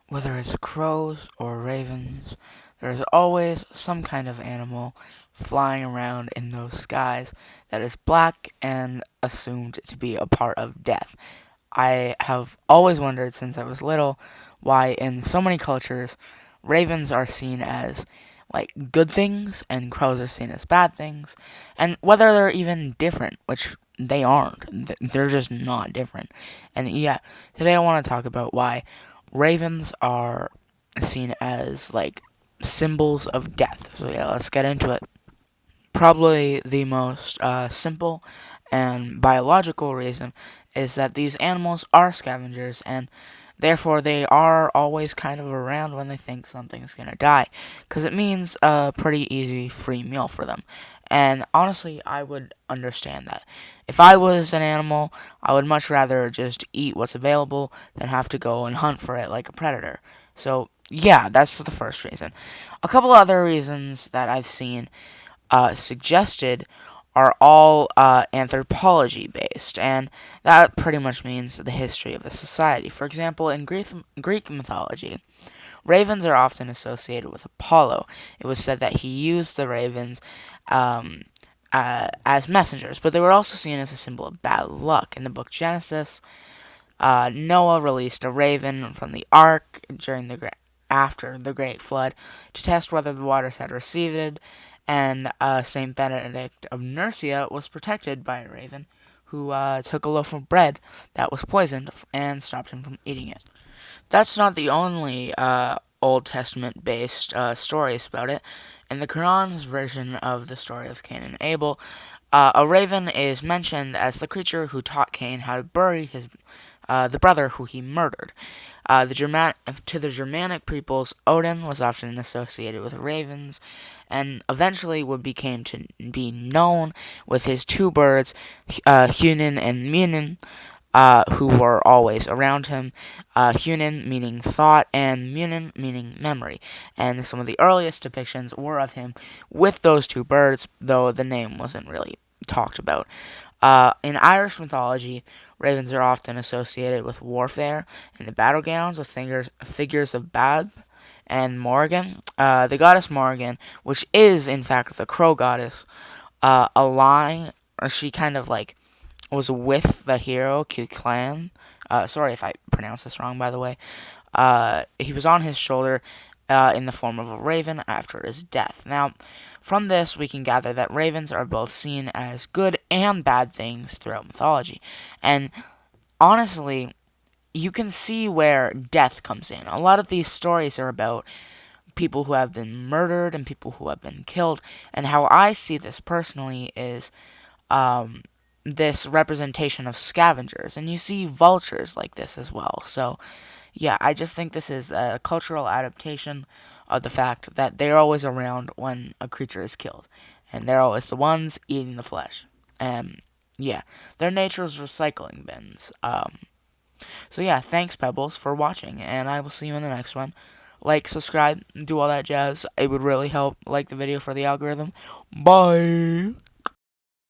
Whether it's crows or ravens, there's always some kind of animal flying around in those skies that is black and assumed to be a part of death. I have always wondered since I was little why, in so many cultures, ravens are seen as like good things and crows are seen as bad things, and whether they're even different, which they aren't. They're just not different. And yeah, today I want to talk about why ravens are seen as like symbols of death. So yeah, let's get into it. Probably the most simple and biological reason is that these animals are scavengers, and therefore they are always kind of around when they think something's gonna die, because it means a pretty easy free meal for them. And honestly, I would understand that. If I was an animal, I would much rather just eat what's available than have to go and hunt for it like a predator. So yeah, that's the first reason. A couple other reasons that I've seen suggested are all anthropology based, and that pretty much means the history of a society. For example, in Greek mythology, ravens are often associated with Apollo. It was said that he used the ravens um, as messengers, but they were also seen as a symbol of bad luck. In the book Genesis, Noah released a raven from the ark after the Great Flood to test whether the waters had receded, and Saint Benedict of Nursia was protected by a raven who took a loaf of bread that was poisoned and stopped him from eating it. That's not the only Old Testament based stories about it. In the Quran's version of the story of Cain and Abel, a raven is mentioned as the creature who taught Cain how to bury the brother who he murdered. To the Germanic peoples, Odin was often associated with ravens, and eventually would became to be known with his two birds, Hunin and Munin, who were always around him. Hunin meaning thought, and Munin meaning memory. And some of the earliest depictions were of him with those two birds, though the name wasn't really talked about. In Irish mythology, ravens are often associated with warfare in the battlegrounds with figures of Bab and Morrigan. The goddess Morrigan, which is in fact the crow goddess, a line, or she kind of like was with the hero Clan. Sorry if I pronounced this wrong, by the way. He was on his shoulder in the form of a raven after his death. Now, from this, we can gather that ravens are both seen as good and bad things throughout mythology. And honestly, you can see where death comes in. A lot of these stories are about people who have been murdered and people who have been killed. And how I see this personally is this representation of scavengers. And you see vultures like this as well. So, yeah, I just think this is a cultural adaptation of the fact that they're always around when a creature is killed. And they're always the ones eating the flesh. And, yeah, their nature is recycling bins. So yeah, thanks Pebbles for watching, and I will see you in the next one. Like, subscribe, do all that jazz. It would really help. Like the video for the algorithm. Bye!